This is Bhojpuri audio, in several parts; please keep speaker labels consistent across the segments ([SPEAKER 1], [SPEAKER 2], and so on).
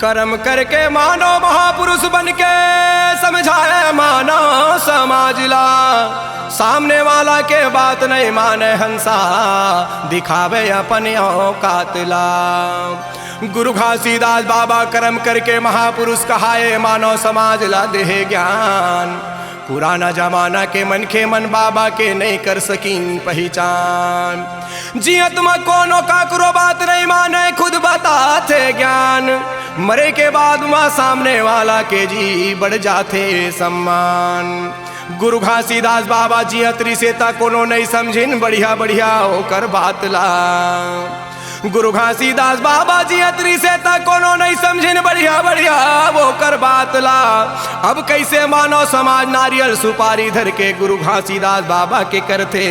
[SPEAKER 1] कर्म करके मानो महापुरुष बनके समझाए मानो समाजला। सामने वाला के बात नहीं माने हंसा दिखावे अपने औकातला। गुरु घासीदास बाबा कर्म करके महापुरुष कहाए मानो समाजला देह ज्ञान। पुराना जमाना के मन के मन बाबा के नहीं कर सकीन पहचान। जियत में कोनो का करो बात नहीं माने खुद बताते ज्ञान। मरे के बाद वहाँ सामने वाला के जी बढ़ जाते सम्मान। गुरु घासीदास बाबा जियत्री से ता कोनो नहीं समझिन बढ़िया बढ़िया होकर बातला। गुरु घासीदास बाबा जियत्री से ता कोनो नहीं समझिन बढ़िया बढ़िया वो कर बातला। अब कैसे मानो समाज नारियल सुपारी धर के गुरु घासीदास बाबा के करते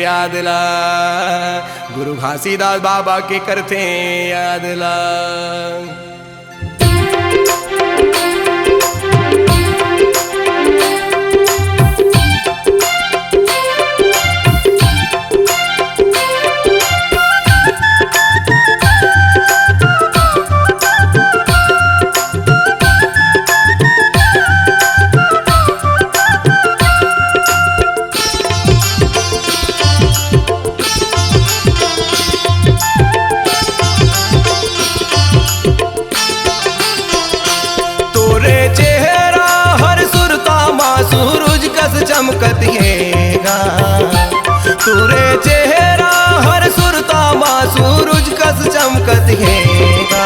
[SPEAKER 1] यादला। गुरु घासीदास बाबा के करते यादला।
[SPEAKER 2] चमकत हैगा तोरे चेहरा हर सुरता माँ सूरज कस चमकत हैगा।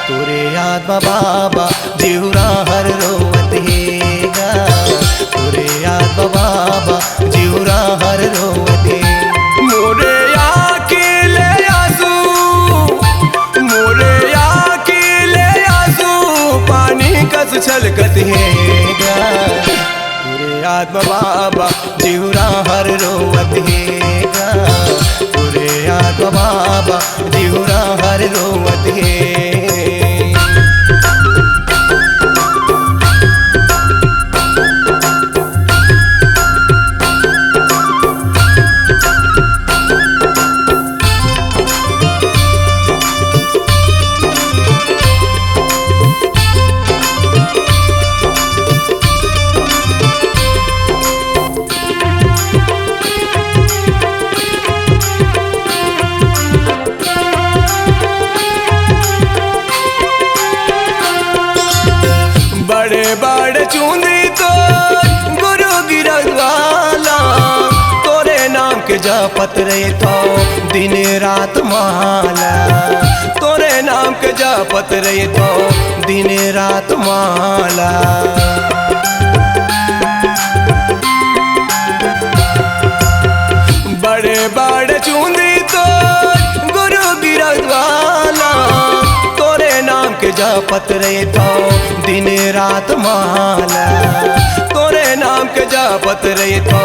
[SPEAKER 2] तोरे याद बाबा जीवरा हर रोवत हैगा। तोरे याद बाबा जीवरा हर रोवत है।
[SPEAKER 1] मोरे आँखिले आंसू मोरे आँखिले आंसू पानी कस छलकत हैगा। याद बाबा जीवरा हर रोवत हैगा। पूरे याद बाबा जीवरा हर रोवत है। बड़ चूंदी तो गुरु गिरवाला।
[SPEAKER 2] तोरे नाम के जपत रहे तो दिन रात माला।
[SPEAKER 1] तोरे नाम के जपत रहे तो
[SPEAKER 2] दिन रात माला।
[SPEAKER 1] बड़े बड़ चूंदी तो गुरु गिरवाला।
[SPEAKER 2] तोरे नाम के जपत रहे तो दिन रात माला।
[SPEAKER 1] तोरे नाम के जपत रहे तो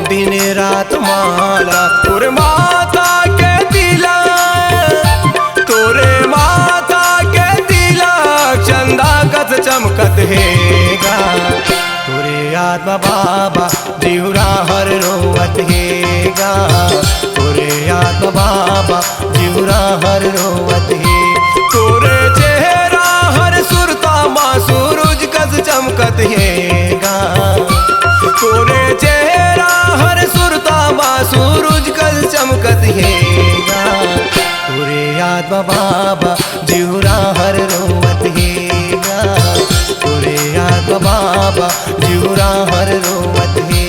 [SPEAKER 2] दिन रात माला।
[SPEAKER 1] तोरे माता के तिला तोरे माता के तिला चंदा कस चमकत हैगा।
[SPEAKER 2] तोरे याद बाबा जीवरा हर रोवत हैगा। तोरे याद बाबा जीवरा हर रोवत है।
[SPEAKER 1] तोरे चेहरा हर सुरता माँ सूरज कस चमकत हैगा। तोरे चेहरा हर सुरता माँ सूरज कस चमकत हैगा।
[SPEAKER 2] तोरे याद बाबा जीवरा हर रोवत हैगा। तोरे याद बाबा जीवरा हर रोवत है।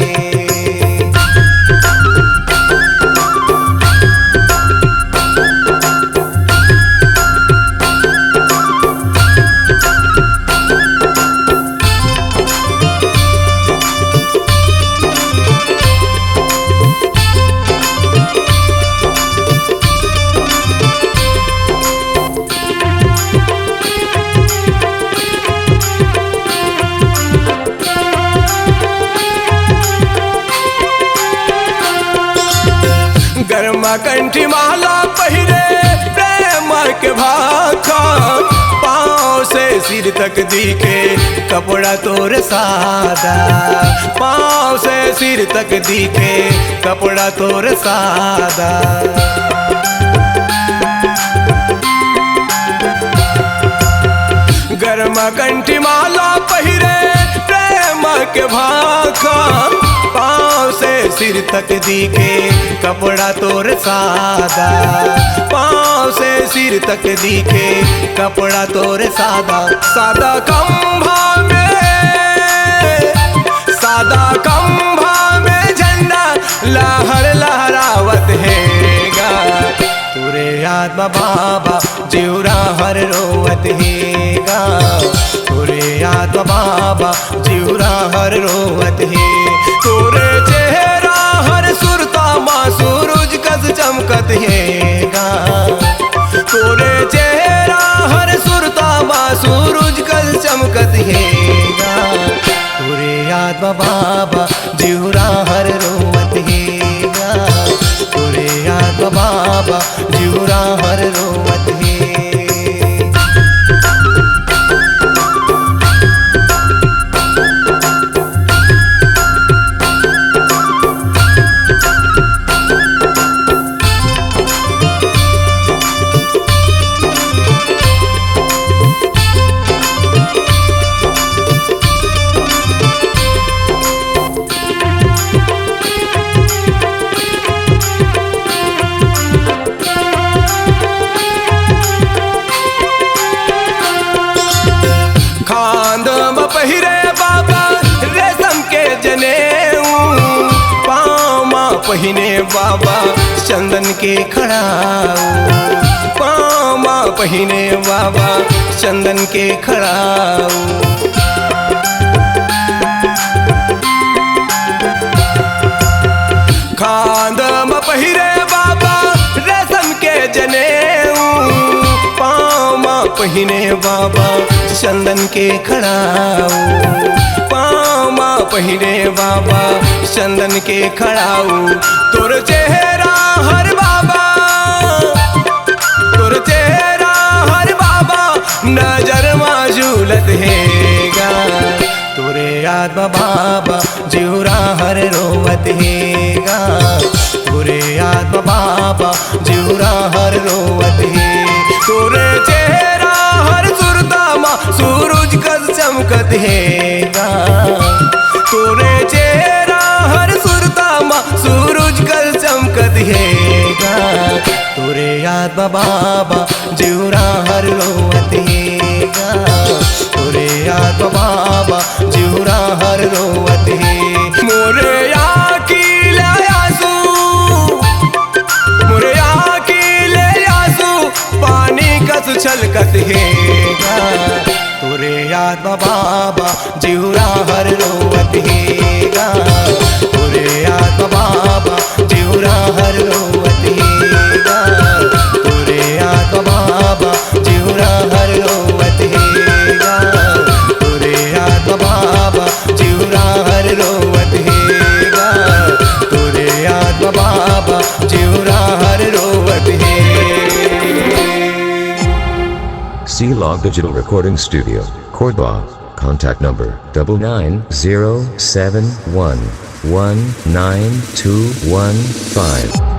[SPEAKER 1] गरमा कंठी माला पहिरे प्रेम के भाखा।
[SPEAKER 2] पाँव से सिर तक दिखे कपड़ा तोर सादा। पाँव से सिर तक दिखे कपड़ा तोर सादा।
[SPEAKER 1] कर्म कंठी माला पहिरे प्रेम के भाखा, पाँव से सिर तक दिखे कपड़ा तोर सादा, पाँव से सिर तक दिखे कपड़ा तोर सादा। सादा खंभा में झंडा लहर लहरावत हैगा, तुरे याद बाबा जिउरा हर रोवत हैगा, तुरे याद बाबा जिउरा हर रोवत है। तोरे चेहरा हर सुरता माँ सूरज कस चमकत हैगा, तोरे चेहरा हर सुरता माँ सूरज कस चमकत हैगा, तुरे याद बाबा जिउरा हर रोवत हैगा, तुरे याद बाबा जिउरा हर रोवत है। पहिरे बाबा रेशम के जनेऊ, पाँव माँ पहिने बाबा चंदन के खड़ाऊ, पाँव माँ पहिने बाबा चंदन के खड़ाऊ। खांदम पहिरे बाबा रेशम के जनेऊ, पाँव माँ पहिने बाबा चंदन के खड़ाऊ, पाँव माँ पहिने बाबा चंदन के खड़ाऊ। तोर चेहरा हर बाबा, तोर चेहरा हर बाबा नजर माँ झूलत हैगा, तोरे याद बाबा जिउरा हर रोवत हैगा, तोरे याद बाबा जिउरा हर रोवत है। तोरे चेहरा हर सुरता माँ सूरज कस चमकत हैगा, तोरे चेहरा हर सुरता माँ सूरज कस चमकत हैगा, तोरे याद बाबा जिउरा हर रोवत हैगा, तोरे याद बाबा जिउरा हर रोवत है। मोरे आखिल आंसू, मोरे आखिल आंसू पानी कस छलकत हैगा, तोरे याद बाबा जिउरा हर रोवत हैगा, तोरे याद बाबा जिउरा हर रोवत हैगा, तोरे याद बाबा जिउरा हर रोवत हैगा, तोरे याद बाबा जिउरा हर रोवत हैगा, तोरे याद बाबा जिउरा हर रोवत है।
[SPEAKER 3] C-Log Digital Recording Studio, Cordoba. Contact number 99071192115.